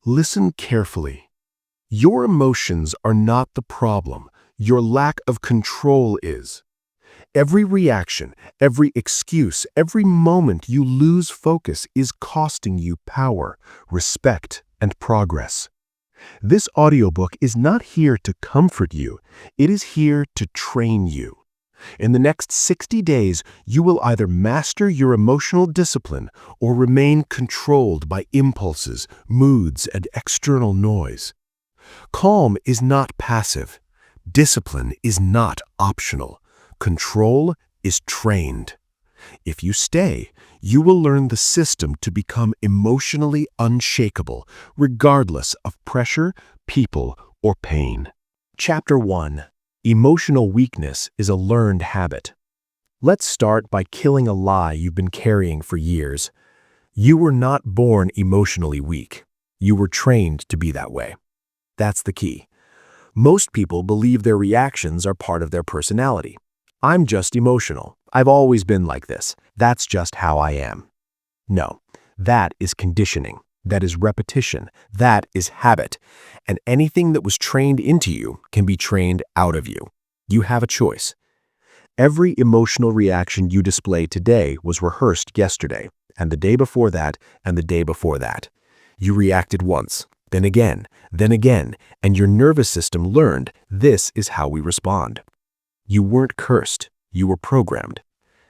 Listen carefully. Your emotions are not the problem. Your lack of control is. Every reaction, every excuse, every moment you lose focus is costing you power, respect, and progress. This audiobook is not here to comfort you. It is here to train you. In the next 60 days, you will either master your emotional discipline or remain controlled by impulses, moods, and external noise. Calm is not passive. Discipline is not optional. Control is trained. If you stay, you will learn the system to become emotionally unshakable, regardless of pressure, people, or pain. Chapter 1. Emotional weakness is a learned habit. Let's start by killing a lie you've been carrying for years. You were not born emotionally weak. You were trained to be that way. That's the key. Most people believe their reactions are part of their personality. I'm just emotional. I've always been like this. That's just how I am. No, that is conditioning. That is repetition. That is habit. And anything that was trained into you can be trained out of you. You have a choice. Every emotional reaction you display today was rehearsed yesterday, and the day before that, and the day before that. You reacted once, then again, and your nervous system learned this is how we respond. You weren't cursed. You were programmed.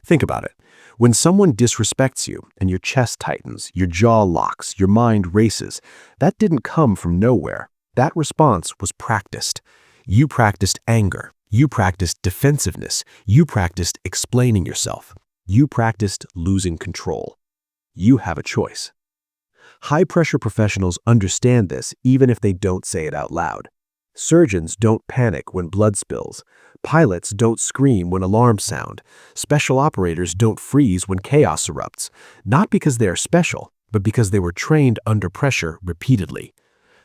Think about it. When someone disrespects you and your chest tightens, your jaw locks, your mind races, that didn't come from nowhere. That response was practiced. You practiced anger. You practiced defensiveness. You practiced explaining yourself. You practiced losing control. You have a choice. High-pressure professionals understand this even if they don't say it out loud. Surgeons don't panic when blood spills. Pilots don't scream when alarms sound. Special operators don't freeze when chaos erupts, not because they are special, but because they were trained under pressure repeatedly.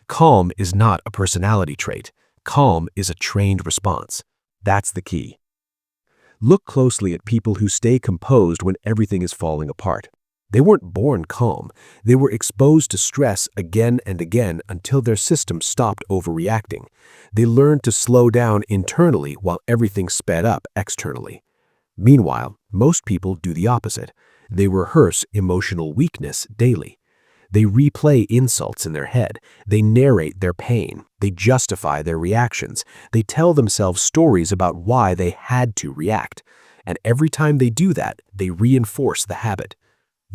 Calm is not a personality trait. Calm is a trained response. That's the key. Look closely at people who stay composed when everything is falling apart. They weren't born calm. They were exposed to stress again and again until their system stopped overreacting. They learned to slow down internally while everything sped up externally. Meanwhile, most people do the opposite. They rehearse emotional weakness daily. They replay insults in their head. They narrate their pain. They justify their reactions. They tell themselves stories about why they had to react. And every time they do that, they reinforce the habit.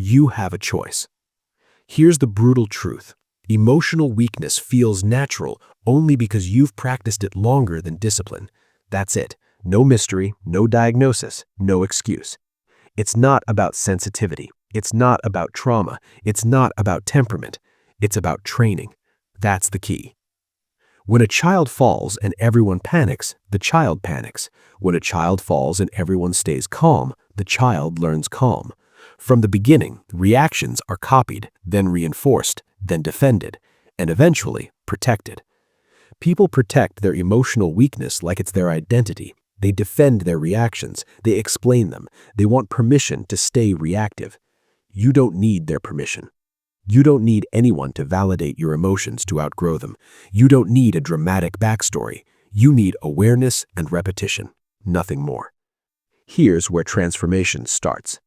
You have a choice. Here's the brutal truth. Emotional weakness feels natural only because you've practiced it longer than discipline. That's it. No mystery, no diagnosis, no excuse. It's not about sensitivity. It's not about trauma. It's not about temperament. It's about training. That's the key. When a child falls and everyone panics, the child panics. When a child falls and everyone stays calm, the child learns calm. From the beginning, reactions are copied, then reinforced, then defended, and eventually protected. People protect their emotional weakness like it's their identity. They defend their reactions. They explain them. They want permission to stay reactive. You don't need their permission. You don't need anyone to validate your emotions to outgrow them. You don't need a dramatic backstory. You need awareness and repetition, nothing more. Here's where transformation starts.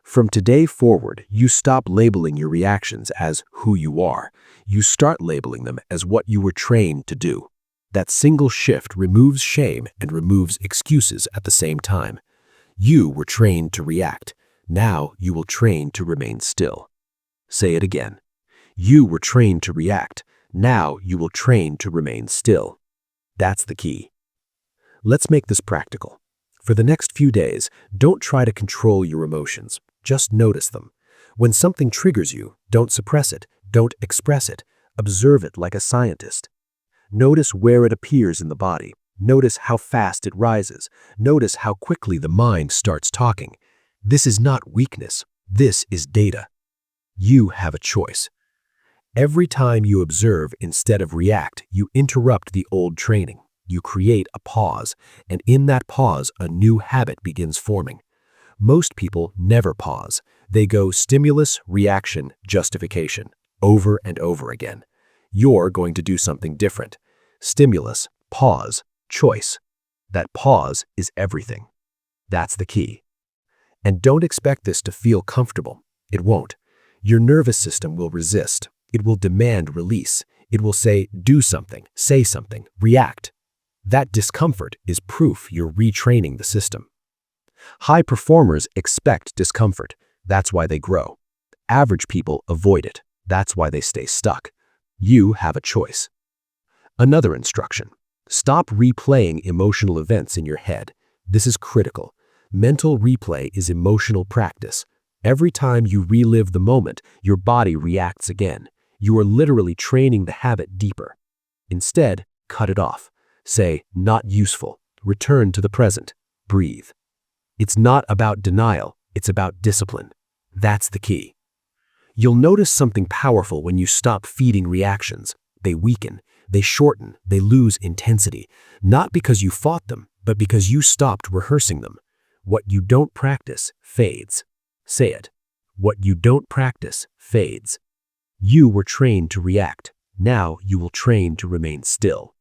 From today forward, you stop labeling your reactions as who you are. You start labeling them as what you were trained to do. That single shift removes shame and removes excuses at the same time. You were trained to react. Now you will train to remain still. Say it again. You were trained to react. Now you will train to remain still. That's the key. Let's make this practical. For the next few days, don't try to control your emotions. Just notice them. When something triggers you, don't suppress it. Don't express it. Observe it like a scientist. Notice where it appears in the body. Notice how fast it rises. Notice how quickly the mind starts talking. This is not weakness. This is data. You have a choice. Every time you observe instead of react, you interrupt the old training. You create a pause, and in that pause, a new habit begins forming. Most people never pause. They go stimulus, reaction, justification, over and over again. you're going to do something different. Stimulus, pause, choice. That pause is everything. That's the key. And don't expect this to feel comfortable. It won't. Your nervous system will resist. It will demand release. It will say, do something, say something, react. That discomfort is proof you're retraining the system. High performers expect discomfort. That's why they grow. Average people avoid it. That's why they stay stuck. You have a choice. Another instruction. Stop replaying emotional events in your head. This is critical. Mental replay is emotional practice. Every time you relive the moment, your body reacts again. You are literally training the habit deeper. Instead, cut it off. Say, not useful. Return to the present. Breathe. It's not about denial. It's about discipline. That's the key. You'll notice something powerful when you stop feeding reactions. They weaken, they shorten, they lose intensity. Not because you fought them, but because you stopped rehearsing them. What you don't practice fades. Say it. What you don't practice fades. You were trained to react. Now you will train to remain still.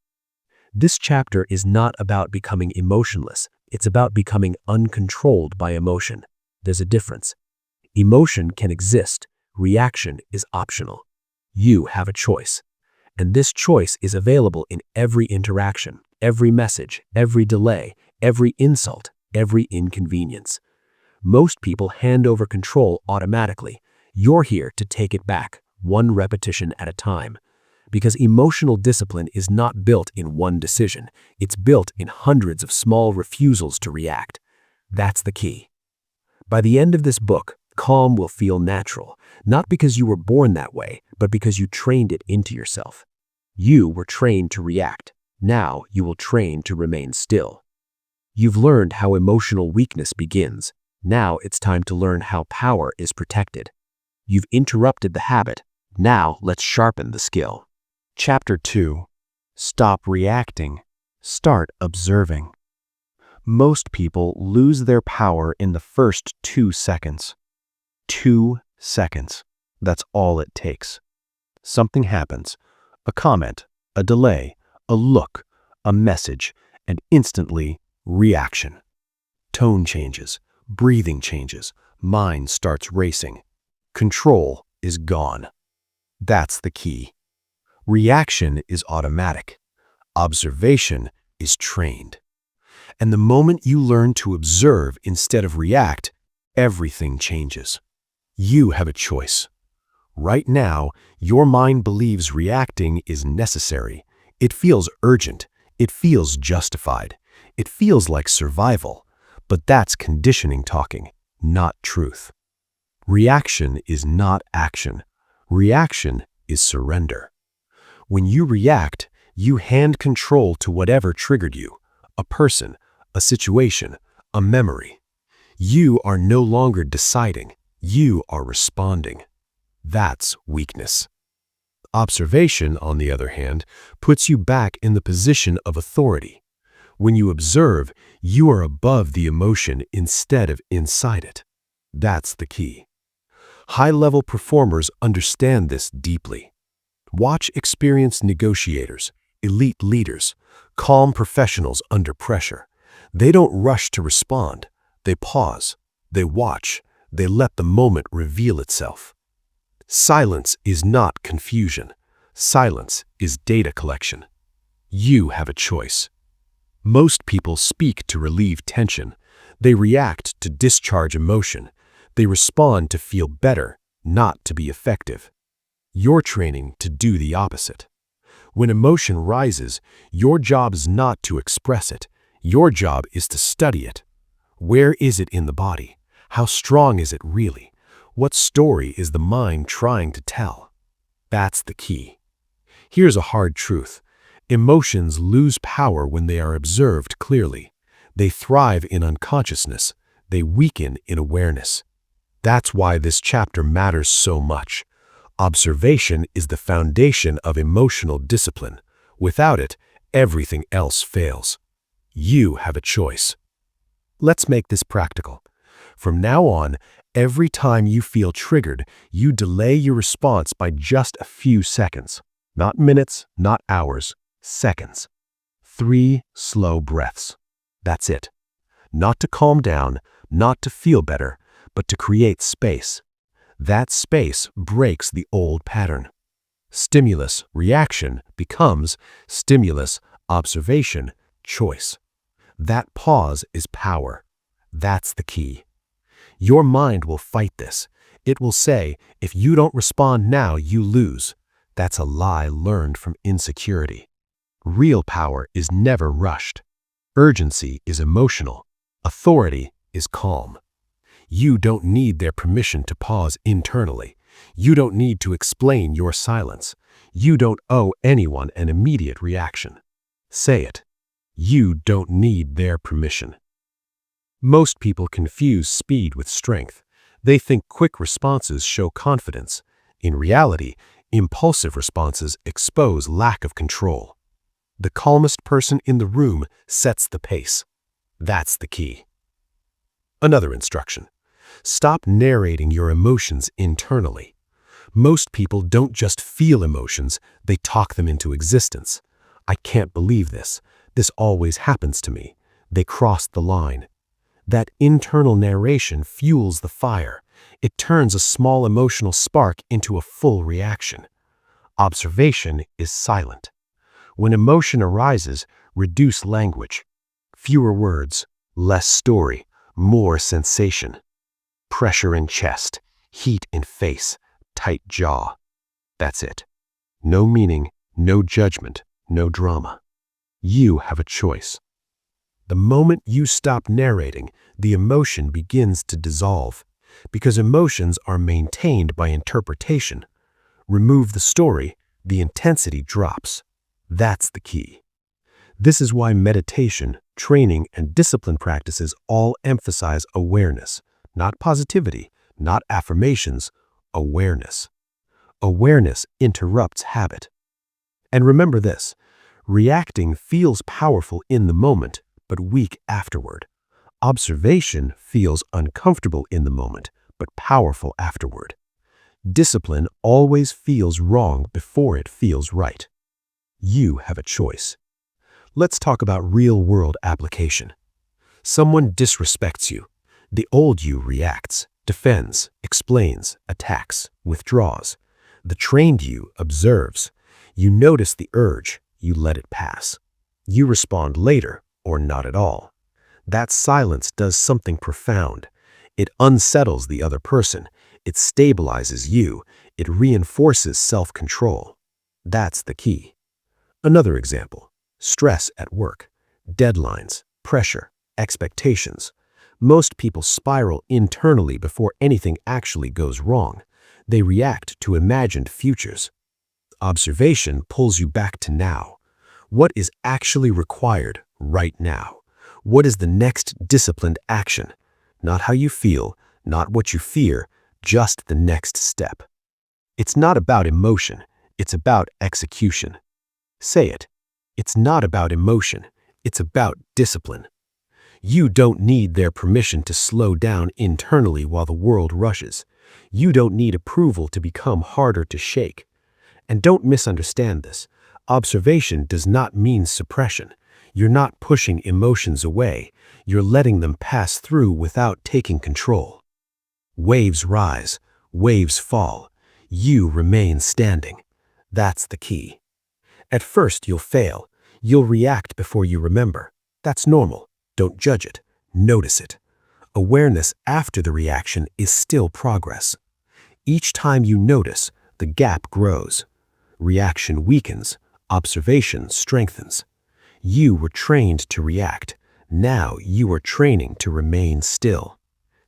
This chapter is not about becoming emotionless. It's about becoming uncontrolled by emotion. There's a difference. Emotion can exist. Reaction is optional. You have a choice. And this choice is available in every interaction, every message, every delay, every insult, every inconvenience. Most people hand over control automatically. You're here to take it back, one repetition at a time. Because emotional discipline is not built in one decision. It's built in hundreds of small refusals to react. That's the key. By the end of this book, calm will feel natural, not because you were born that way, but because you trained it into yourself. You were trained to react. Now you will train to remain still. You've learned how emotional weakness begins. Now it's time to learn how power is protected. You've interrupted the habit. Now let's sharpen the skill. Chapter 2. Stop reacting. Start observing. Most people lose their power in the first 2 seconds. 2 seconds. That's all it takes. Something happens. A comment, a delay, a look, a message, and instantly reaction. Tone changes, breathing changes, mind starts racing. Control is gone. That's the key. Reaction is automatic. Observation is trained. And the moment you learn to observe instead of react, everything changes. You have a choice. Right now, your mind believes reacting is necessary. It feels urgent. It feels justified. It feels like survival. But that's conditioning talking, not truth. Reaction is not action. Reaction is surrender. When you react, you hand control to whatever triggered you, a person, a situation, a memory. You are no longer deciding. You are responding. That's weakness. Observation, on the other hand, puts you back in the position of authority. When you observe, you are above the emotion instead of inside it. That's the key. High-level performers understand this deeply. Watch experienced negotiators, elite leaders, calm professionals under pressure. They don't rush to respond. They pause. They watch. They let the moment reveal itself. Silence is not confusion. Silence is data collection. You have a choice. Most people speak to relieve tension. They react to discharge emotion. They respond to feel better, not to be effective. You're training to do the opposite. When emotion rises, your job is not to express it. Your job is to study it. Where is it in the body? How strong is it really? What story is the mind trying to tell? That's the key. Here's a hard truth. Emotions lose power when they are observed clearly. They thrive in unconsciousness. They weaken in awareness. That's why this chapter matters so much. Observation is the foundation of emotional discipline. Without it, everything else fails. You have a choice. Let's make this practical. From now on, every time you feel triggered, you delay your response by just a few seconds. Not minutes, not hours, seconds. 3 slow breaths. That's it. Not to calm down, not to feel better, but to create space. That space breaks the old pattern. Stimulus, reaction, becomes stimulus, observation, choice. That pause is power. That's the key. Your mind will fight this. It will say, if you don't respond now, you lose. That's a lie learned from insecurity. Real power is never rushed. Urgency is emotional. Authority is calm. You don't need their permission to pause internally. You don't need to explain your silence. You don't owe anyone an immediate reaction. Say it. You don't need their permission. Most people confuse speed with strength. They think quick responses show confidence. In reality, impulsive responses expose lack of control. The calmest person in the room sets the pace. That's the key. Another instruction. Stop narrating your emotions internally. Most people don't just feel emotions, they talk them into existence. I can't believe this. This always happens to me. They crossed the line. That internal narration fuels the fire. It turns a small emotional spark into a full reaction. Observation is silent. When emotion arises, reduce language. Fewer words, less story, more sensation. Pressure in chest, heat in face, tight jaw. That's it. No meaning, no judgment, no drama. You have a choice. The moment you stop narrating, the emotion begins to dissolve, because emotions are maintained by interpretation. Remove the story, the intensity drops. That's the key. This is why meditation, training, and discipline practices all emphasize awareness, not positivity, not affirmations, awareness. Awareness interrupts habit. And remember this, reacting feels powerful in the moment, but weak afterward. Observation feels uncomfortable in the moment, but powerful afterward. Discipline always feels wrong before it feels right. You have a choice. Let's talk about real-world application. Someone disrespects you. The old you reacts, defends, explains, attacks, withdraws. The trained you observes. You notice the urge, you let it pass. You respond later, or not at all. That silence does something profound. It unsettles the other person. It stabilizes you. It reinforces self-control. That's the key. Another example, stress at work, deadlines, pressure, expectations. Most people spiral internally before anything actually goes wrong. They react to imagined futures. Observation pulls you back to now. What is actually required right now? What is the next disciplined action? Not how you feel, not what you fear, just the next step. It's not about emotion, it's about execution. Say it. It's not about emotion, it's about discipline. You don't need their permission to slow down internally while the world rushes. You don't need approval to become harder to shake. And don't misunderstand this. Observation does not mean suppression. You're not pushing emotions away. You're letting them pass through without taking control. Waves rise, waves fall. You remain standing. That's the key. At first, you'll fail. You'll react before you remember. That's normal. Don't judge it. Notice it. Awareness after the reaction is still progress. Each time you notice, the gap grows. Reaction weakens. Observation strengthens. You were trained to react. Now you are training to remain still.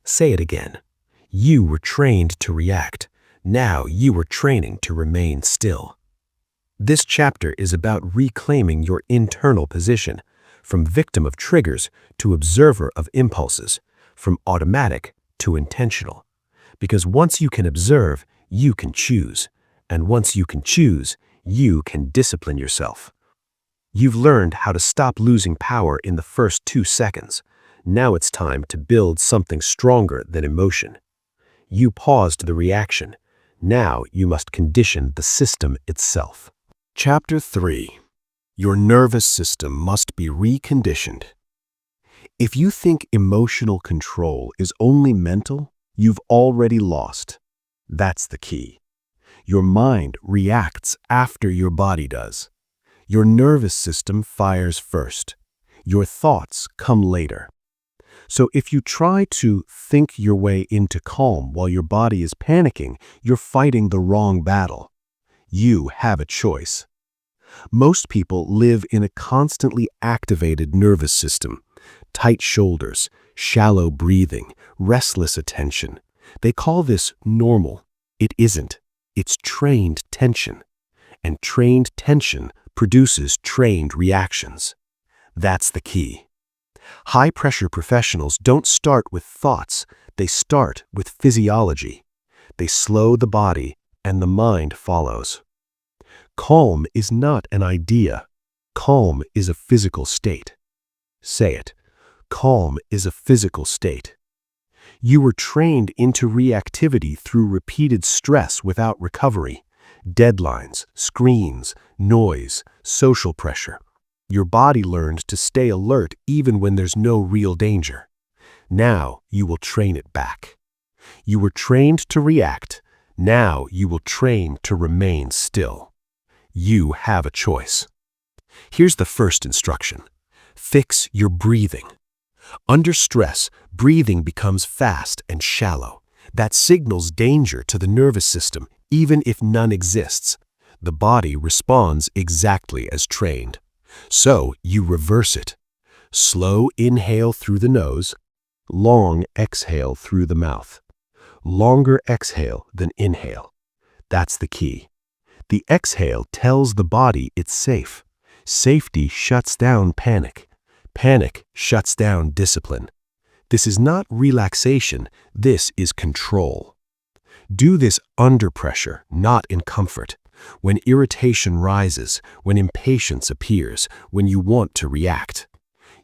Say it again. You were trained to react. Now you are training to remain still. This chapter is about reclaiming your internal position, from victim of triggers to observer of impulses, from automatic to intentional. Because once you can observe, you can choose. And once you can choose, you can discipline yourself. You've learned how to stop losing power in the first 2 seconds. Now it's time to build something stronger than emotion. You paused the reaction. Now you must condition the system itself. Chapter 3. Your nervous system must be reconditioned. If you think emotional control is only mental, you've already lost. That's the key. Your mind reacts after your body does. Your nervous system fires first. Your thoughts come later. So if you try to think your way into calm while your body is panicking, you're fighting the wrong battle. You have a choice. Most people live in a constantly activated nervous system. Tight shoulders, shallow breathing, restless attention. They call this normal. It isn't. It's trained tension. And trained tension produces trained reactions. That's the key. High-pressure professionals don't start with thoughts. They start with physiology. They slow the body, and the mind follows. Calm is not an idea. Calm is a physical state. Say it. Calm is a physical state. You were trained into reactivity through repeated stress without recovery. Deadlines, screens, noise, social pressure. Your body learned to stay alert even when there's no real danger. Now you will train it back. You were trained to react. Now you will train to remain still. You have a choice. Here's the first instruction. Fix your breathing. Under stress, breathing becomes fast and shallow. That signals danger to the nervous system, even if none exists. The body responds exactly as trained. So you reverse it. Slow inhale through the nose, long exhale through the mouth. Longer exhale than inhale. That's the key. The exhale tells the body it's safe. Safety shuts down panic. Panic shuts down discipline. This is not relaxation, this is control. Do this under pressure, not in comfort. When irritation rises, when impatience appears, when you want to react.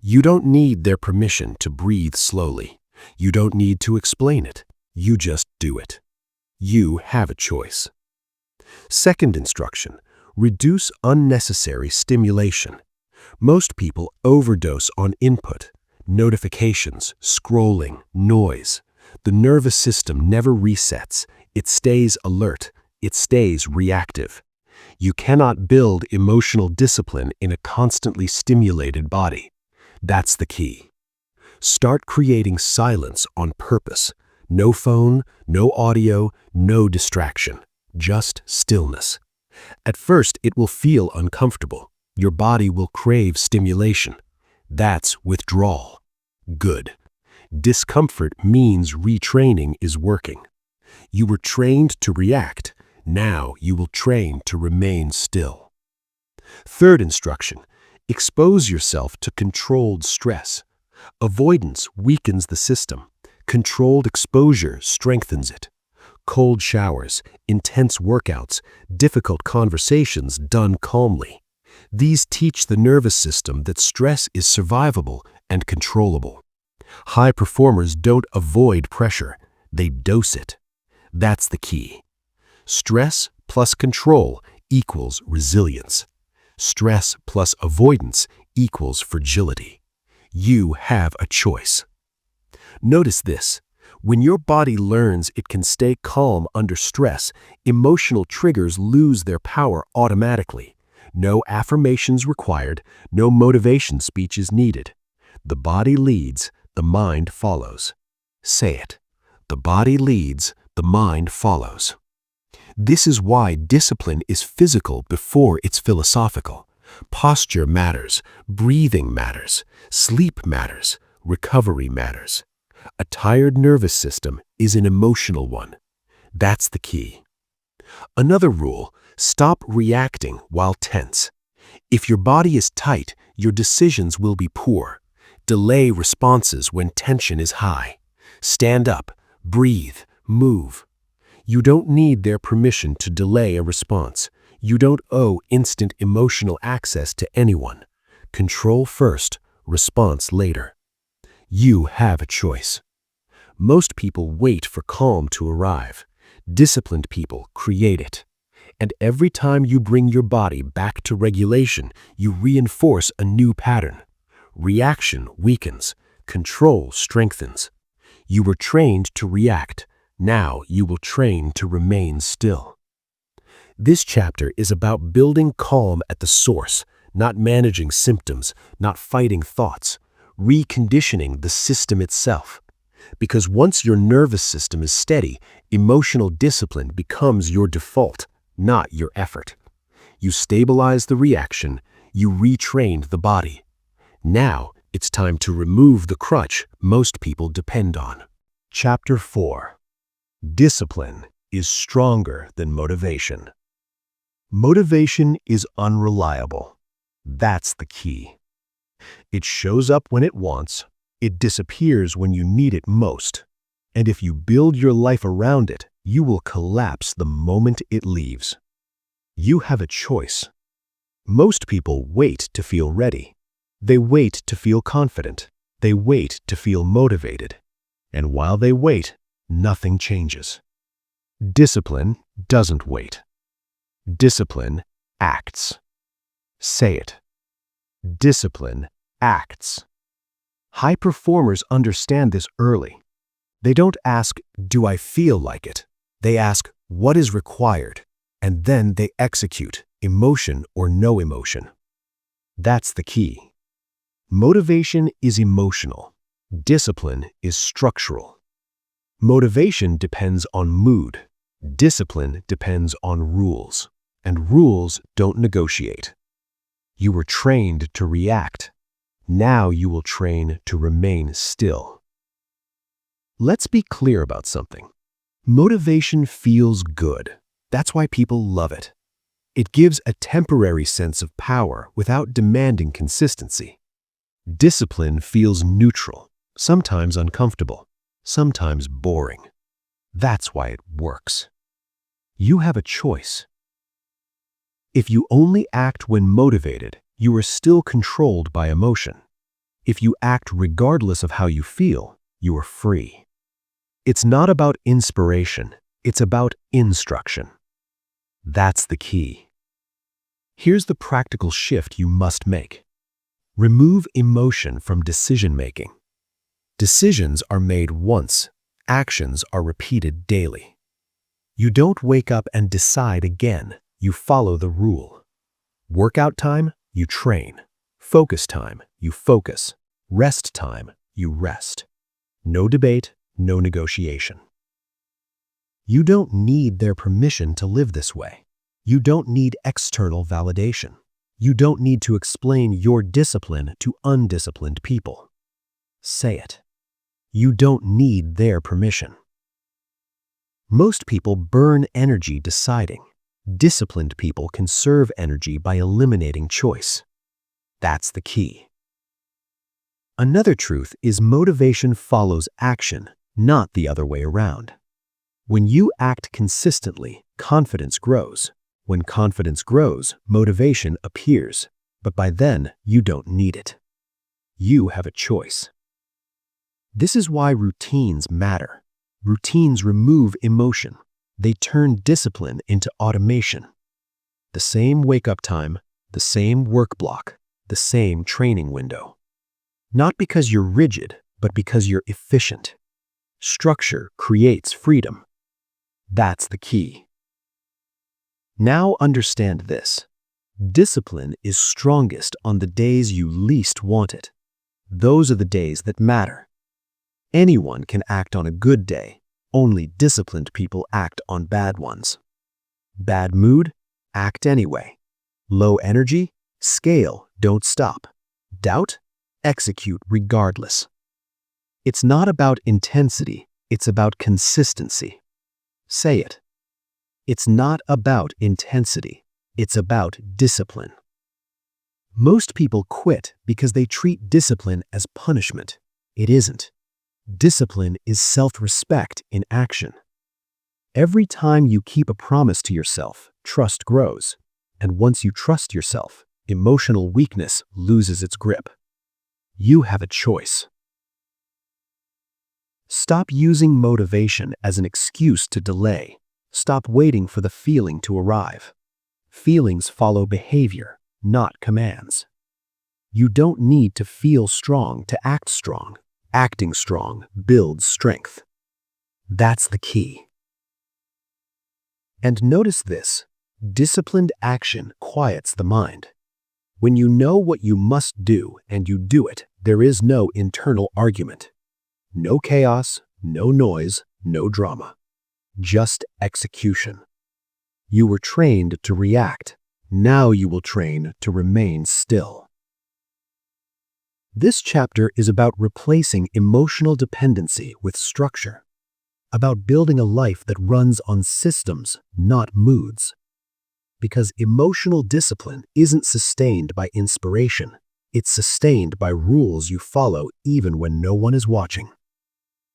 You don't need their permission to breathe slowly. You don't need to explain it. You just do it. You have a choice. Second instruction, reduce unnecessary stimulation. Most people overdose on input, notifications, scrolling, noise. The nervous system never resets. It stays alert. It stays reactive. You cannot build emotional discipline in a constantly stimulated body. That's the key. Start creating silence on purpose. No phone, no audio, no distraction. Just stillness. At first, it will feel uncomfortable. Your body will crave stimulation. That's withdrawal. Good. Discomfort means retraining is working. You were trained to react. Now you will train to remain still. Third instruction, expose yourself to controlled stress. Avoidance weakens the system. Controlled exposure strengthens it. Cold showers, intense workouts, difficult conversations done calmly. These teach the nervous system that stress is survivable and controllable. High performers don't avoid pressure, they dose it. That's the key. Stress plus control equals resilience. Stress plus avoidance equals fragility. You have a choice. Notice this. When your body learns it can stay calm under stress, emotional triggers lose their power automatically. No affirmations required, no motivation speech is needed. The body leads, the mind follows. Say it. The body leads, the mind follows. This is why discipline is physical before it's philosophical. Posture matters, breathing matters, sleep matters, recovery matters. A tired nervous system is an emotional one. That's the key. Another rule, stop reacting while tense. If your body is tight, your decisions will be poor. Delay responses when tension is high. Stand up, breathe, move. You don't need their permission to delay a response. You don't owe instant emotional access to anyone. Control first, response later. You have a choice. Most people wait for calm to arrive. Disciplined people create it. And every time you bring your body back to regulation, you reinforce a new pattern. Reaction weakens, control strengthens. You were trained to react. Now you will train to remain still. This chapter is about building calm at the source, not managing symptoms, not fighting thoughts, reconditioning the system itself. Because once your nervous system is steady, emotional discipline becomes your default, not your effort. You stabilize the reaction, you retrained the body. Now it's time to remove the crutch most people depend on. Chapter 4. Discipline is stronger than motivation. Motivation is unreliable. That's the key. It shows up when it wants. It disappears when you need it most. And if you build your life around it, you will collapse the moment it leaves. You have a choice. Most people wait to feel ready. They wait to feel confident. They wait to feel motivated. And while they wait, nothing changes. Discipline doesn't wait. Discipline acts. Say it. Discipline acts. High performers understand this early. They don't ask, "Do I feel like it?" They ask, "What is required?" And then they execute, emotion or no emotion. That's the key. Motivation is emotional. Discipline is structural. Motivation depends on mood. Discipline depends on rules. And rules don't negotiate. You were trained to react. Now you will train to remain still. Let's be clear about something. Motivation feels good. That's why people love it. It gives a temporary sense of power without demanding consistency. Discipline feels neutral, sometimes uncomfortable, sometimes boring. That's why it works. You have a choice. If you only act when motivated, you are still controlled by emotion. If you act regardless of how you feel, you are free. It's not about inspiration, it's about instruction. That's the key. Here's the practical shift you must make. Remove emotion from decision-making. Decisions are made once, actions are repeated daily. You don't wake up and decide again, you follow the rule. Workout time, you train. Focus time, you focus. Rest time, you rest. No debate, no negotiation. You don't need their permission to live this way. You don't need external validation. You don't need to explain your discipline to undisciplined people. Say it. You don't need their permission. Most people burn energy deciding. Disciplined people conserve energy by eliminating choice. That's the key. Another truth is motivation follows action, not the other way around. When you act consistently, confidence grows. When confidence grows, motivation appears. But by then, you don't need it. You have a choice. This is why routines matter. Routines remove emotion. They turn discipline into automation. The same wake-up time, the same work block, the same training window. Not because you're rigid, but because you're efficient. Structure creates freedom. That's the key. Now understand this. Discipline is strongest on the days you least want it. Those are the days that matter. Anyone can act on a good day. Only disciplined people act on bad ones. Bad mood? Act anyway. Low energy? Scale, don't stop. Doubt? Execute regardless. It's not about intensity, it's about consistency. Say it. It's not about intensity, it's about discipline. Most people quit because they treat discipline as punishment. It isn't. Discipline is self-respect in action. Every time you keep a promise to yourself, trust grows. And once you trust yourself, emotional weakness loses its grip. You have a choice. Stop using motivation as an excuse to delay. Stop waiting for the feeling to arrive. Feelings follow behavior, not commands. You don't need to feel strong to act strong. Acting strong builds strength. That's the key. And notice this: disciplined action quiets the mind. When you know what you must do and you do it, there is no internal argument. No chaos, no noise, no drama. Just execution. You were trained to react. Now you will train to remain still. This chapter is about replacing emotional dependency with structure, about building a life that runs on systems, not moods. Because emotional discipline isn't sustained by inspiration, it's sustained by rules you follow even when no one is watching.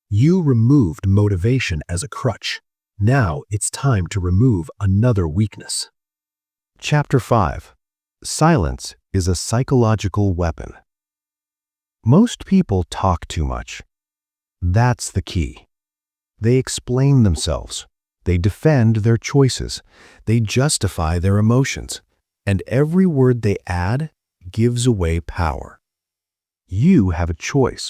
You removed motivation as a crutch. Now it's time to remove another weakness. Chapter 5. Silence is a psychological weapon. Most people talk too much. That's the key. They explain themselves. They defend their choices. They justify their emotions. And every word they add gives away power. You have a choice.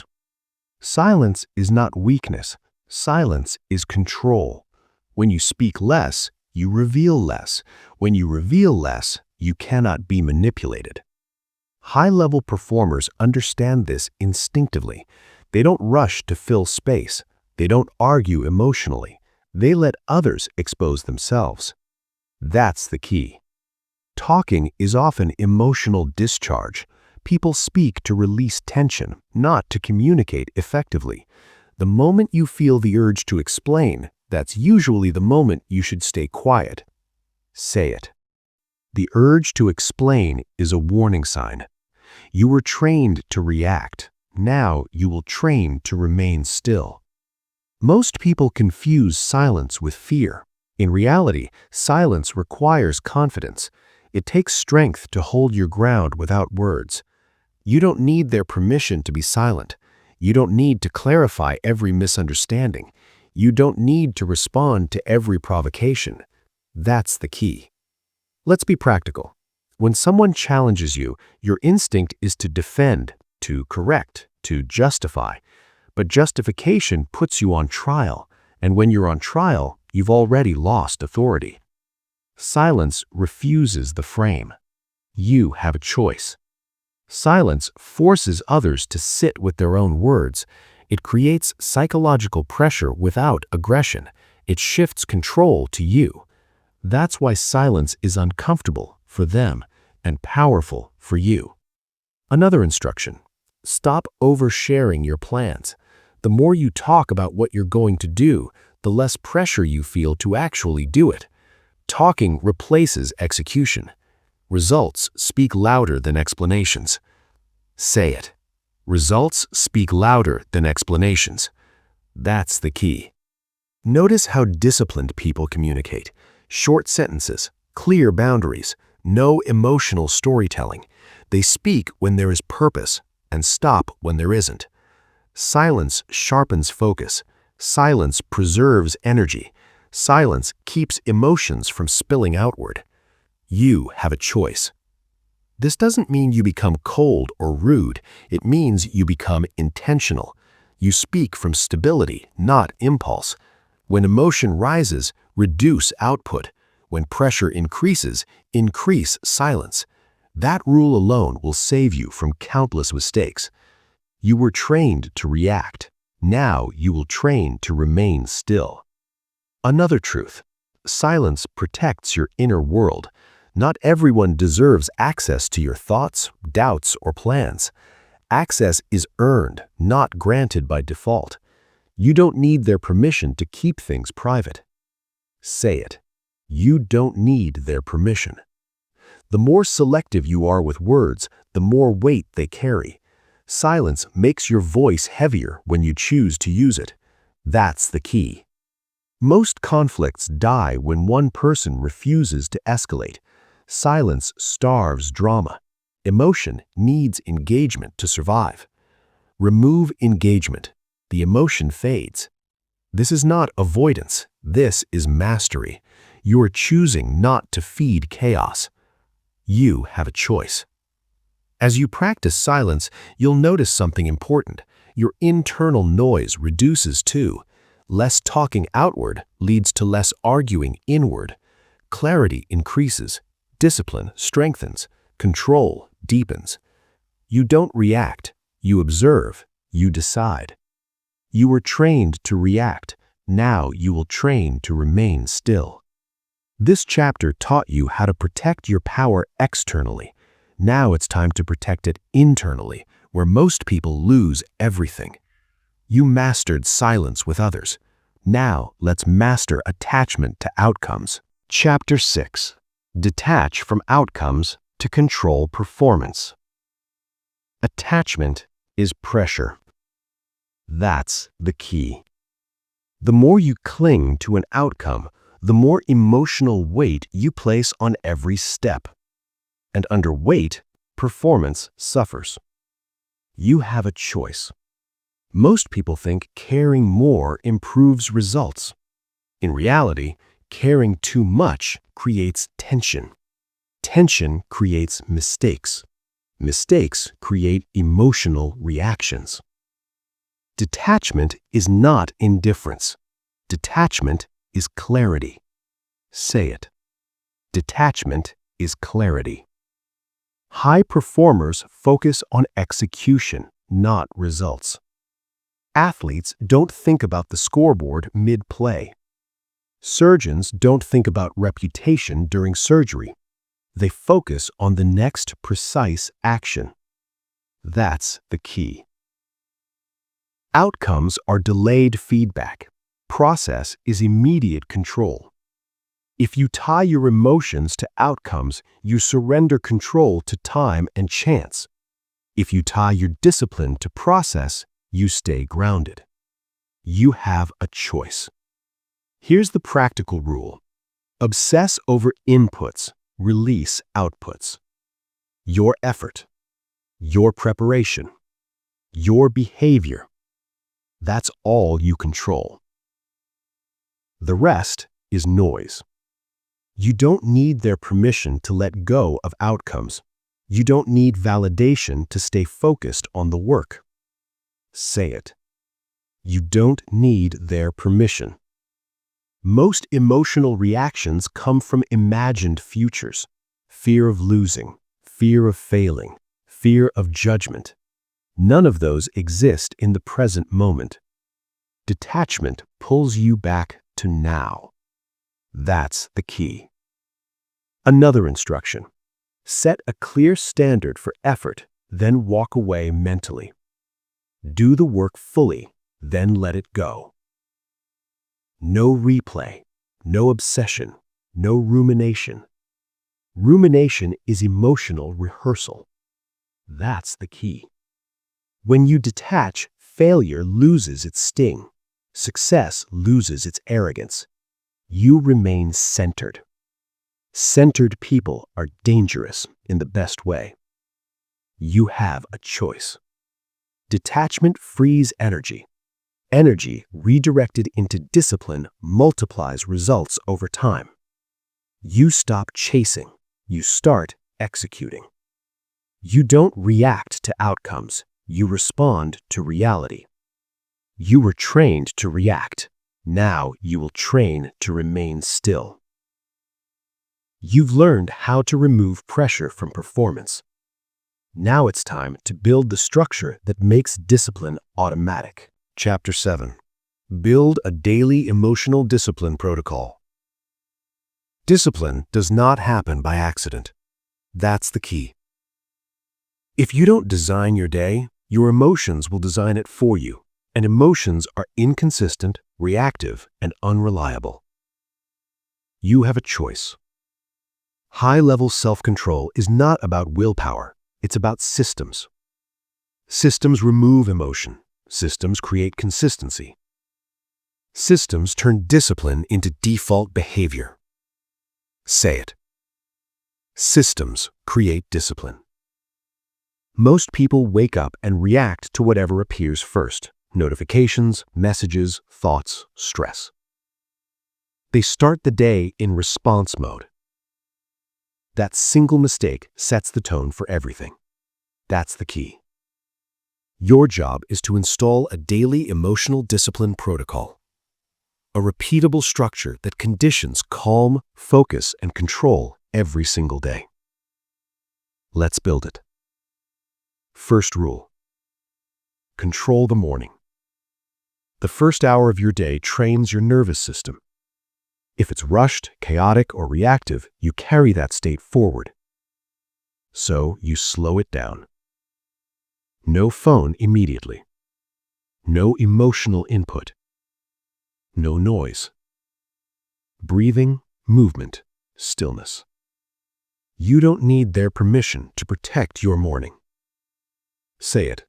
Silence is not weakness. Silence is control. When you speak less, you reveal less. When you reveal less, you cannot be manipulated. High-level performers understand this instinctively. They don't rush to fill space. They don't argue emotionally. They let others expose themselves. That's the key. Talking is often emotional discharge. People speak to release tension, not to communicate effectively. The moment you feel the urge to explain, that's usually the moment you should stay quiet. Say it. The urge to explain is a warning sign. You were trained to react. Now you will train to remain still. Most people confuse silence with fear. In reality, silence requires confidence. It takes strength to hold your ground without words. You don't need their permission to be silent. You don't need to clarify every misunderstanding. You don't need to respond to every provocation. That's the key. Let's be practical. When someone challenges you, your instinct is to defend, to correct, to justify. But justification puts you on trial, and when you're on trial, you've already lost authority. Silence refuses the frame. You have a choice. Silence forces others to sit with their own words. It creates psychological pressure without aggression. It shifts control to you. That's why silence is uncomfortable for them and powerful for you. Another instruction: stop oversharing your plans. The more you talk about what you're going to do, the less pressure you feel to actually do it. Talking replaces execution. Results speak louder than explanations. Say it. Results speak louder than explanations. That's the key. Notice how disciplined people communicate. Short sentences, clear boundaries, no emotional storytelling. They speak when there is purpose and stop when there isn't. Silence sharpens focus. Silence preserves energy. Silence keeps emotions from spilling outward. You have a choice. This doesn't mean you become cold or rude. It means you become intentional. You speak from stability, not impulse. When emotion rises, reduce output. When pressure increases, increase silence. That rule alone will save you from countless mistakes. You were trained to react. Now you will train to remain still. Another truth: silence protects your inner world. Not everyone deserves access to your thoughts, doubts, or plans. Access is earned, not granted by default. You don't need their permission to keep things private. Say it. You don't need their permission. The more selective you are with words, the more weight they carry. Silence makes your voice heavier when you choose to use it. That's the key. Most conflicts die when one person refuses to escalate. Silence starves drama. Emotion needs engagement to survive. Remove engagement. The emotion fades. This is not avoidance, This is mastery. You are choosing not to feed chaos. You have a choice. As you practice silence, you'll notice something important. Your internal noise reduces too. Less talking outward leads to less arguing inward. Clarity increases. Discipline strengthens. Control deepens. You don't react. You observe. You decide. You were trained to react. Now you will train to remain still. This chapter taught you how to protect your power externally. Now it's time to protect it internally, where most people lose everything. You mastered silence with others. Now let's master attachment to outcomes. Chapter 6. Detach from outcomes to control performance. Attachment is pressure. That's the key. The more you cling to an outcome, the more emotional weight you place on every step. And under weight, performance suffers. You have a choice. Most people think caring more improves results. In reality, caring too much creates tension. Tension creates mistakes. Mistakes create emotional reactions. Detachment is not indifference. Detachment is clarity. Say it. Detachment is clarity. High performers focus on execution, not results. Athletes don't think about the scoreboard mid-play. Surgeons don't think about reputation during surgery. They focus on the next precise action. That's the key. Outcomes are delayed feedback. Process is immediate control. If you tie your emotions to outcomes, you surrender control to time and chance. If you tie your discipline to process, you stay grounded. You have a choice. Here's the practical rule. Obsess over inputs, release outputs. Your effort, your preparation, your behavior. That's all you control. The rest is noise. You don't need their permission to let go of outcomes. You don't need validation to stay focused on the work. Say it. You don't need their permission. Most emotional reactions come from imagined futures. Fear of losing, fear of failing, fear of judgment. None of those exist in the present moment. Detachment pulls you back to now. That's the key. Another instruction. Set a clear standard for effort, then walk away mentally. Do the work fully, then let it go. No replay, no obsession, no rumination. Rumination is emotional rehearsal. That's the key. When you detach, failure loses its sting. Success loses its arrogance. You remain centered. Centered people are dangerous in the best way. You have a choice. Detachment frees energy. Energy redirected into discipline multiplies results over time. You stop chasing. You start executing. You don't react to outcomes. You respond to reality. You were trained to react. Now you will train to remain still. You've learned how to remove pressure from performance. Now it's time to build the structure that makes discipline automatic. Chapter 7. Build a daily emotional discipline protocol. Discipline does not happen by accident. That's the key. If you don't design your day, your emotions will design it for you, and emotions are inconsistent, reactive, and unreliable. You have a choice. High-level self-control is not about willpower. It's about systems. Systems remove emotion. Systems create consistency. Systems turn discipline into default behavior. Say it. Systems create discipline. Most people wake up and react to whatever appears first: notifications, messages, thoughts, stress. They start the day in response mode. That single mistake sets the tone for everything. That's the key. Your job is to install a daily emotional discipline protocol, a repeatable structure that conditions calm, focus, and control every single day. Let's build it. First rule: control the morning. The first hour of your day trains your nervous system. If it's rushed, chaotic, or reactive, you carry that state forward. So you slow it down. No phone immediately. No emotional input. No noise. Breathing, movement, stillness. You don't need their permission to protect your morning. Say it.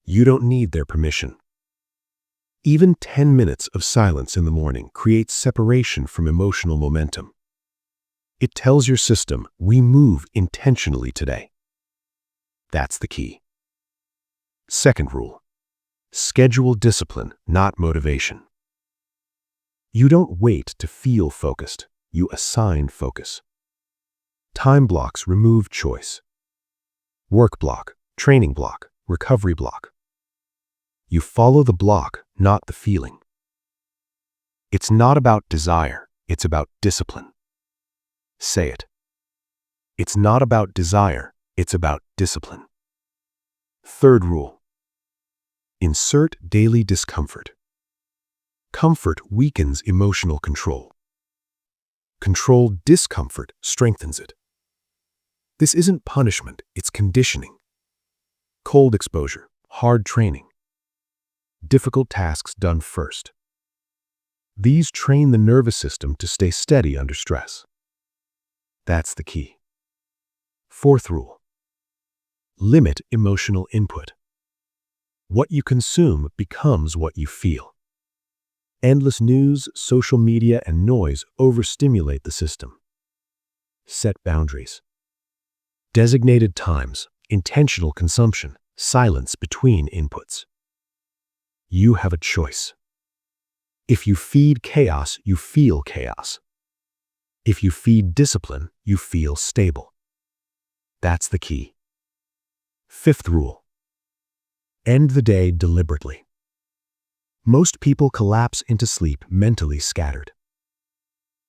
You don't need their permission. Even 10 minutes of silence in the morning creates separation from emotional momentum. It tells your system, we move intentionally today. That's the key. Second rule: schedule discipline, not motivation. You don't wait to feel focused, you assign focus. Time blocks remove choice. Work block, training block, recovery block. You follow the block, not the feeling. It's not about desire, it's about discipline. Say it. It's not about desire, it's about discipline. Third rule: insert daily discomfort. Comfort weakens emotional control. Controlled discomfort strengthens it. This isn't punishment, it's conditioning. Cold exposure, hard training. Difficult tasks done first. These train the nervous system to stay steady under stress. That's the key. Fourth rule: limit emotional input. What you consume becomes what you feel. Endless news, social media, and noise overstimulate the system. Set boundaries. Designated times, intentional consumption, silence between inputs. You have a choice. If you feed chaos, you feel chaos. If you feed discipline, you feel stable. That's the key. Fifth rule: end the day deliberately. Most people collapse into sleep mentally scattered.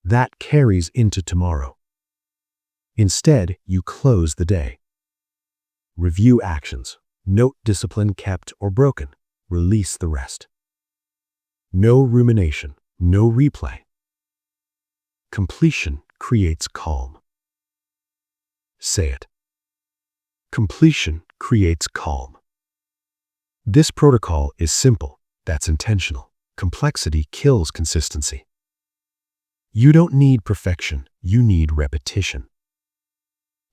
That carries into tomorrow. Instead, you close the day. Review actions. Note discipline kept or broken. Release the rest. No rumination, no replay. Completion creates calm. Say it. Completion creates calm. This protocol is simple, that's intentional. Complexity kills consistency. You don't need perfection, you need repetition.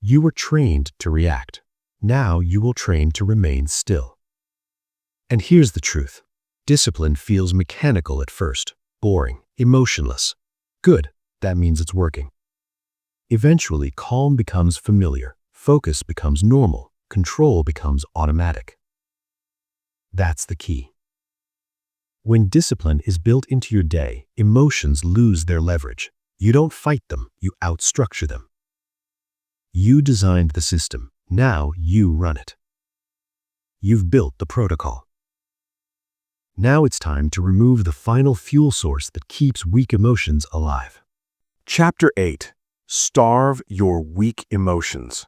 You were trained to react. Now you will train to remain still. And here's the truth. Discipline feels mechanical at first, boring, emotionless. Good, that means it's working. Eventually, calm becomes familiar, focus becomes normal, control becomes automatic. That's the key. When discipline is built into your day, emotions lose their leverage. You don't fight them, you outstructure them. You designed the system, now you run it. You've built the protocol. Now it's time to remove the final fuel source that keeps weak emotions alive. Chapter 8. Starve your weak emotions.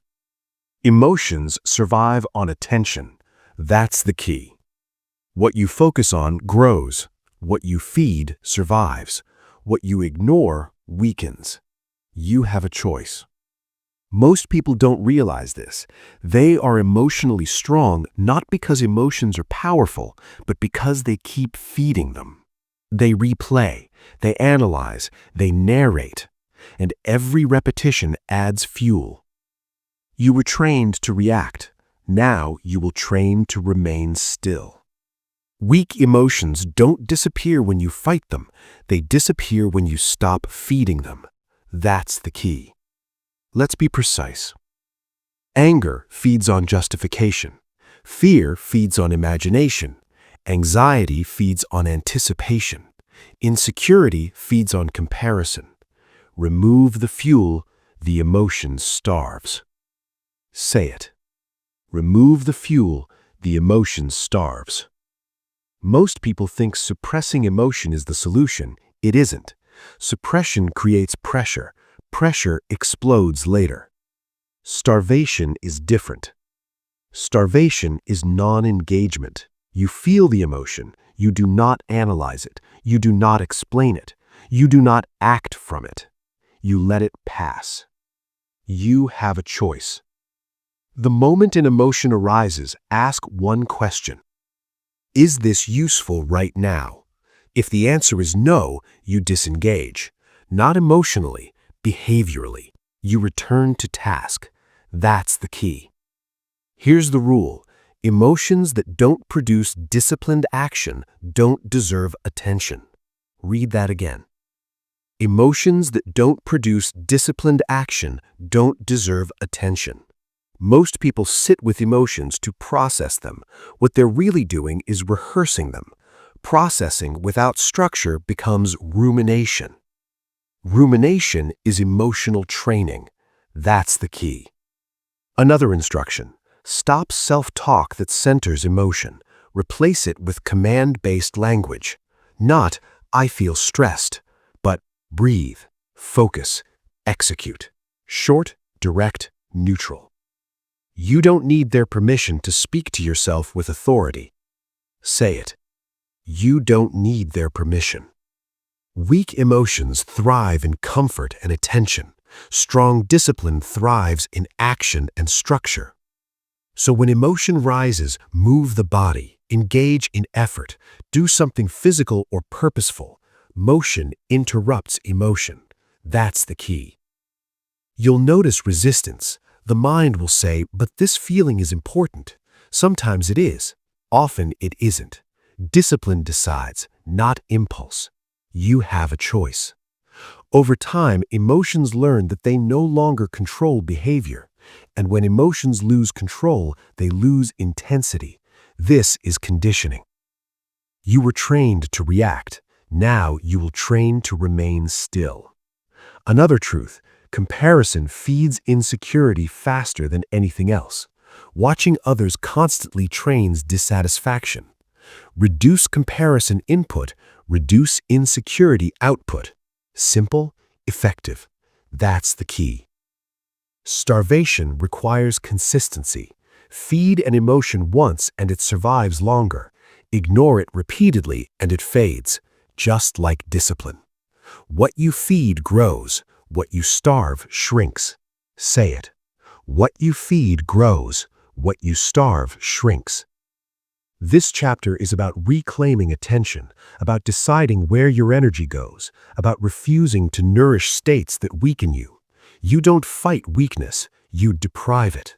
Emotions survive on attention. That's the key. What you focus on grows. What you feed survives. What you ignore weakens. You have a choice. Most people don't realize this. They are emotionally strong not because emotions are powerful, but because they keep feeding them. They replay, they analyze, they narrate, and every repetition adds fuel. You were trained to react. Now you will train to remain still. Weak emotions don't disappear when you fight them. They disappear when you stop feeding them. That's the key. Let's be precise. Anger feeds on justification. Fear feeds on imagination. Anxiety feeds on anticipation. Insecurity feeds on comparison. Remove the fuel, the emotion starves. Say it. Remove the fuel, the emotion starves. Most people think suppressing emotion is the solution. It isn't. Suppression creates pressure. Pressure explodes later. Starvation is different. Starvation is non-engagement. You feel the emotion. You do not analyze it. You do not explain it. You do not act from it. You let it pass. You have a choice. The moment an emotion arises, ask one question. Is this useful right now? If the answer is no, you disengage. Not emotionally, behaviorally. You return to task. That's the key. Here's the rule. Emotions that don't produce disciplined action don't deserve attention. Read that again. Emotions that don't produce disciplined action don't deserve attention. Most people sit with emotions to process them. What they're really doing is rehearsing them. Processing without structure becomes rumination. Rumination is emotional training. That's the key. Another instruction. Stop self-talk that centers emotion. Replace it with command-based language. Not, I feel stressed, but breathe, focus, execute. Short, direct, neutral. You don't need their permission to speak to yourself with authority. Say it. You don't need their permission. Weak emotions thrive in comfort and attention. Strong discipline thrives in action and structure. So when emotion rises, move the body, engage in effort, do something physical or purposeful. Motion interrupts emotion. That's the key. You'll notice resistance. The mind will say, but this feeling is important. Sometimes it is. Often it isn't. Discipline decides, not impulse. You have a choice. Over time, emotions learn that they no longer control behavior. And when emotions lose control, they lose intensity. This is conditioning. You were trained to react. Now you will train to remain still. Another truth, comparison feeds insecurity faster than anything else. Watching others constantly trains dissatisfaction. Reduce comparison input, reduce insecurity output. Simple, effective. That's the key. Starvation requires consistency. Feed an emotion once and it survives longer. Ignore it repeatedly and it fades, just like discipline. What you feed grows. What you starve shrinks. Say it. What you feed grows. What you starve shrinks. This chapter is about reclaiming attention, about deciding where your energy goes, about refusing to nourish states that weaken you. You don't fight weakness, you deprive it.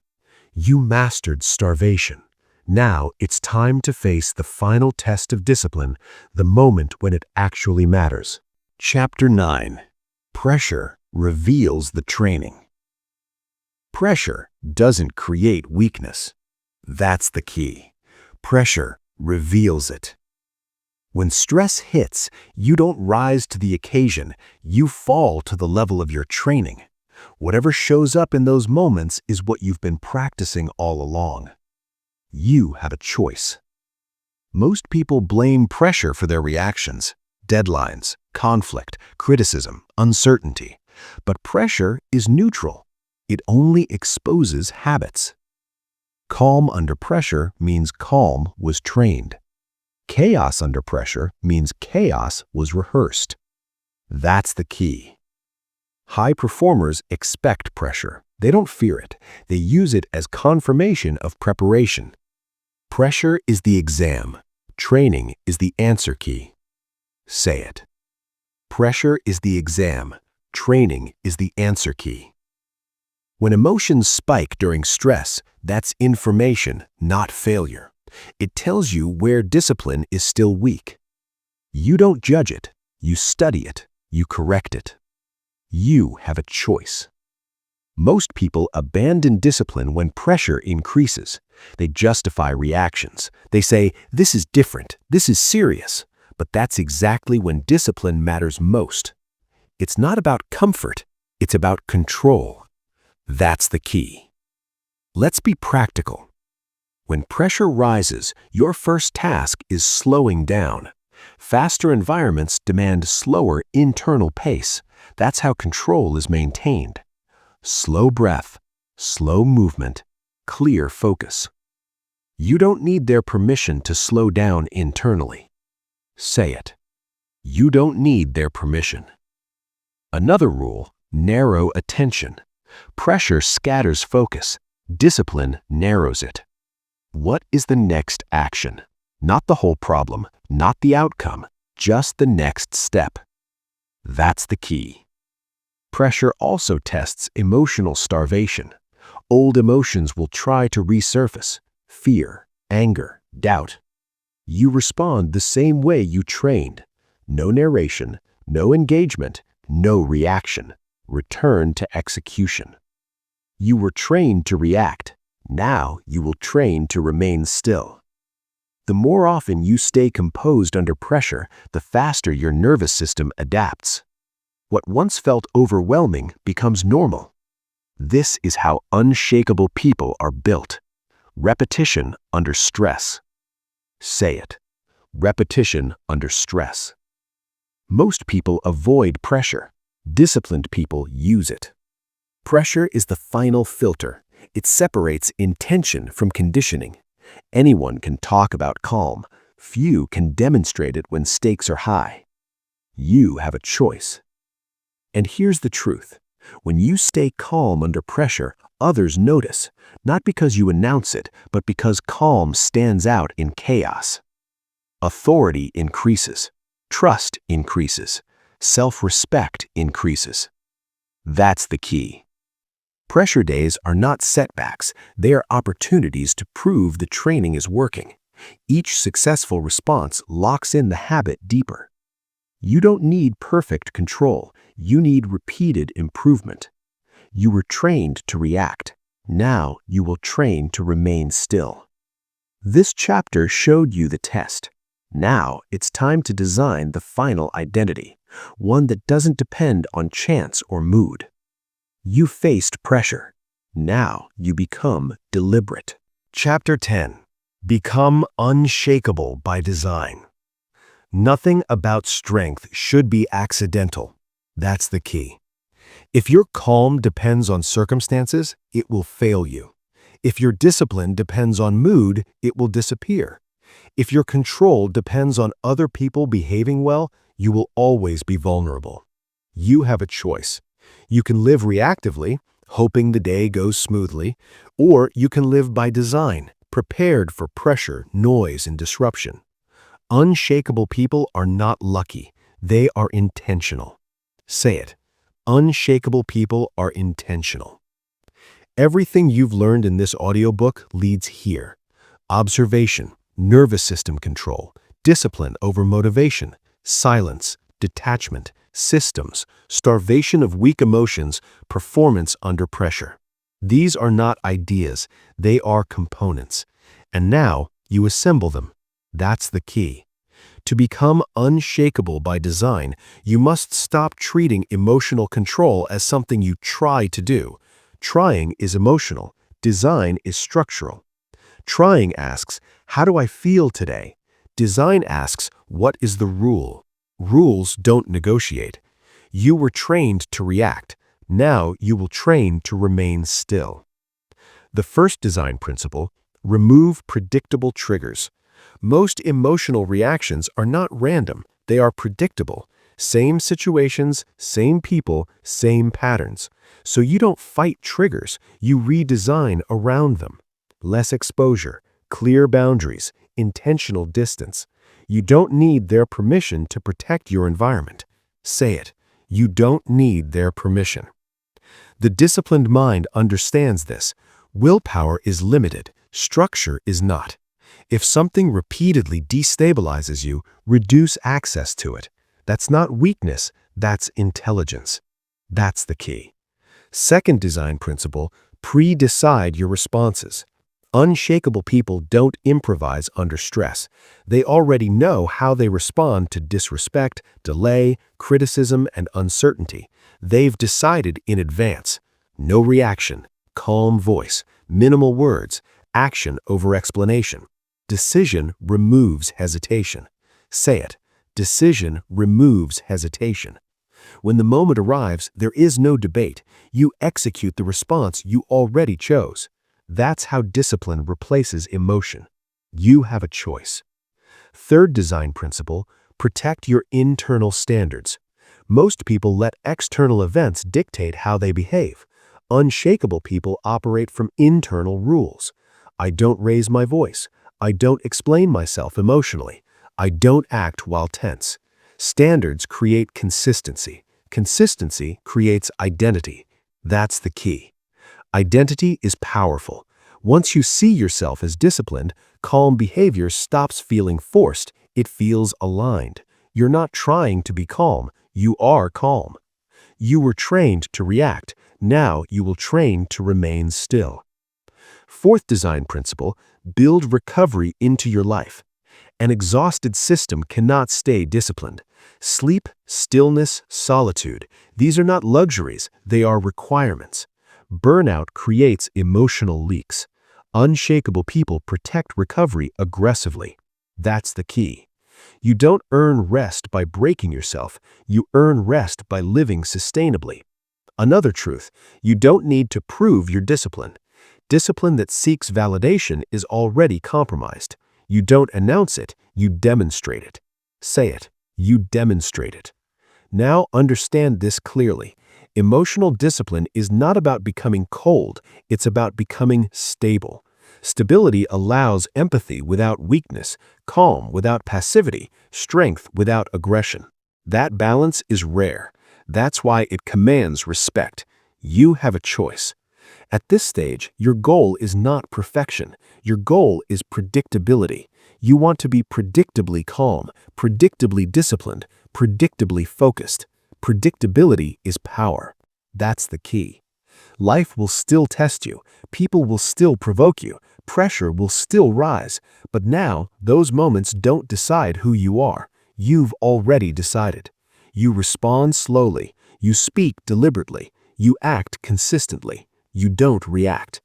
You mastered starvation. Now it's time to face the final test of discipline, the moment when it actually matters. Chapter 9. Pressure reveals the training. Pressure doesn't create weakness. That's the key. Pressure reveals it. When stress hits, you don't rise to the occasion, you fall to the level of your training. Whatever shows up in those moments is what you've been practicing all along. You have a choice. Most people blame pressure for their reactions, deadlines, conflict, criticism, uncertainty. But pressure is neutral. It only exposes habits. Calm under pressure means calm was trained. Chaos under pressure means chaos was rehearsed. That's the key. High performers expect pressure. They don't fear it. They use it as confirmation of preparation. Pressure is the exam. Training is the answer key. Say it. Pressure is the exam. Training is the answer key. When emotions spike during stress, that's information, not failure. It tells you where discipline is still weak. You don't judge it. You study it. You correct it. You have a choice. Most people abandon discipline when pressure increases. They justify reactions. They say, this is different. This is serious. But that's exactly when discipline matters most. It's not about comfort, it's about control. That's the key. Let's be practical. When pressure rises, your first task is slowing down. Faster environments demand slower internal pace. That's how control is maintained. Slow breath, slow movement, clear focus. You don't need their permission to slow down internally. Say it. You don't need their permission. Another rule, narrow attention. Pressure scatters focus. Discipline narrows it. What is the next action? Not the whole problem, not the outcome, just the next step. That's the key. Pressure also tests emotional starvation. Old emotions will try to resurface. Fear, anger, doubt. You respond the same way you trained. No narration, no engagement, no reaction. Return to execution. You were trained to react. Now you will train to remain still. The more often you stay composed under pressure, the faster your nervous system adapts. What once felt overwhelming becomes normal. This is how unshakable people are built. Repetition under stress. Say it. Repetition under stress. Most people avoid pressure. Disciplined people use it. Pressure is the final filter. It separates intention from conditioning. Anyone can talk about calm. Few can demonstrate it when stakes are high. You have a choice. And here's the truth. When you stay calm under pressure, others notice, not because you announce it, but because calm stands out in chaos. Authority increases. Trust increases. Self-respect increases. That's the key. Pressure days are not setbacks, they are opportunities to prove the training is working. Each successful response locks in the habit deeper. You don't need perfect control, you need repeated improvement. You were trained to react. Now you will train to remain still. This chapter showed you the test. Now it's time to design the final identity, one that doesn't depend on chance or mood. You faced pressure. Now you become deliberate. Chapter 10. Become unshakable by design. Nothing about strength should be accidental. That's the key. If your calm depends on circumstances, it will fail you. If your discipline depends on mood, it will disappear. If your control depends on other people behaving well, you will always be vulnerable. You have a choice. You can live reactively, hoping the day goes smoothly, or you can live by design, prepared for pressure, noise, and disruption. Unshakable people are not lucky. They are intentional. Say it. Unshakable people are intentional. Everything you've learned in this audiobook leads here. Observation, nervous system control, discipline over motivation, silence, detachment, systems, starvation of weak emotions, performance under pressure. These are not ideas, they are components. And now you assemble them. That's the key. To become unshakable by design, you must stop treating emotional control as something you try to do. Trying is emotional. Design is structural. Trying asks, how do I feel today? Design asks, what is the rule? Rules don't negotiate. You were trained to react. Now you will train to remain still. The first design principle, remove predictable triggers. Most emotional reactions are not random. They are predictable. Same situations, same people, same patterns. So you don't fight triggers, you redesign around them. Less exposure, clear boundaries, intentional distance. You don't need their permission to protect your environment. Say it. You don't need their permission. The disciplined mind understands this. Willpower is limited. Structure is not. If something repeatedly destabilizes you, reduce access to it. That's not weakness, that's intelligence. That's the key. Second design principle, pre-decide your responses. Unshakable people don't improvise under stress. They already know how they respond to disrespect, delay, criticism, and uncertainty. They've decided in advance. No reaction, calm voice, minimal words, action over explanation. Decision removes hesitation. Say it. Decision removes hesitation. When the moment arrives, there is no debate. You execute the response you already chose. That's how discipline replaces emotion. You have a choice. Third design principle, protect your internal standards. Most people let external events dictate how they behave. Unshakable people operate from internal rules. I don't raise my voice. I don't explain myself emotionally. I don't act while tense. Standards create consistency. Consistency creates identity. That's the key. Identity is powerful. Once you see yourself as disciplined, calm behavior stops feeling forced. It feels aligned. You're not trying to be calm. You are calm. You were trained to react. Now you will train to remain still. Fourth design principle, build recovery into your life. An exhausted system cannot stay disciplined. Sleep, stillness, solitude, these are not luxuries, they are requirements. Burnout creates emotional leaks. Unshakable people protect recovery aggressively. That's the key. You don't earn rest by breaking yourself, you earn rest by living sustainably. Another truth, you don't need to prove you're disciplined. Discipline that seeks validation is already compromised. You don't announce it, you demonstrate it. Say it, you demonstrate it. Now understand this clearly. Emotional discipline is not about becoming cold, it's about becoming stable. Stability allows empathy without weakness, calm without passivity, strength without aggression. That balance is rare. That's why it commands respect. You have a choice. At this stage, your goal is not perfection. Your goal is predictability. You want to be predictably calm, predictably disciplined, predictably focused. Predictability is power. That's the key. Life will still test you. People will still provoke you. Pressure will still rise. But now, those moments don't decide who you are. You've already decided. You respond slowly. You speak deliberately. You act consistently. You don't react.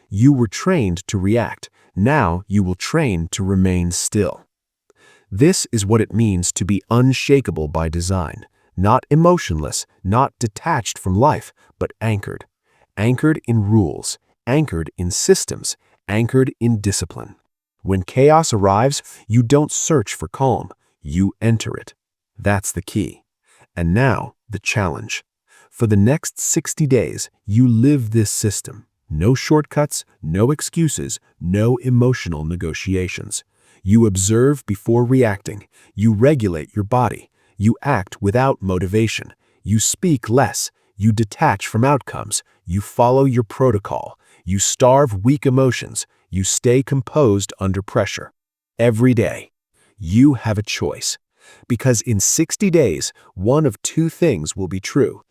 You were trained to react. Now you will train to remain still. This is what it means to be unshakable by design. Not emotionless, not detached from life, but anchored. Anchored in rules, anchored in systems, anchored in discipline. When chaos arrives, you don't search for calm. You enter it. That's the key. And now, the challenge. For the next 60 days, you live this system. No shortcuts, no excuses, no emotional negotiations. You observe before reacting. You regulate your body. You act without motivation. You speak less. You detach from outcomes. You follow your protocol. You starve weak emotions. You stay composed under pressure. Every day, you have a choice. Because in 60 days, one of two things will be true.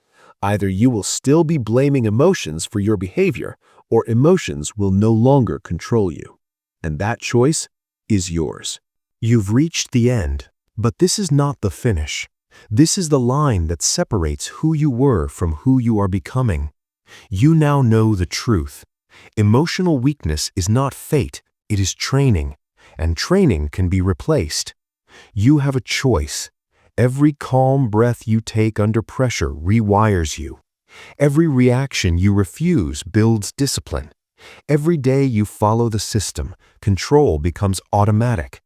Either you will still be blaming emotions for your behavior, or emotions will no longer control you. And that choice is yours. You've reached the end, but this is not the finish. This is the line that separates who you were from who you are becoming. You now know the truth. Emotional weakness is not fate, it is training, and training can be replaced. You have a choice. Every calm breath you take under pressure rewires you. Every reaction you refuse builds discipline. Every day you follow the system, control becomes automatic.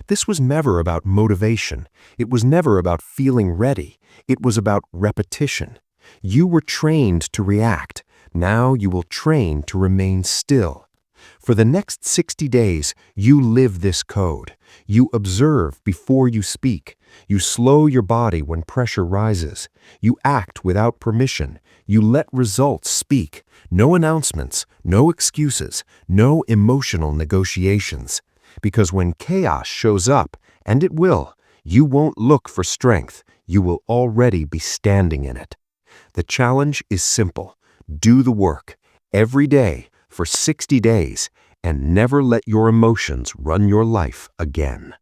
This was never about motivation. It was never about feeling ready. It was about repetition. You were trained to react. Now you will train to remain still. For the next 60 days, you live this code. You observe before you speak. You slow your body when pressure rises. You act without permission. You let results speak. No announcements, no excuses, no emotional negotiations. Because when chaos shows up, and it will, you won't look for strength. You will already be standing in it. The challenge is simple. Do the work. Every day, for 60 days. and never let your emotions run your life again.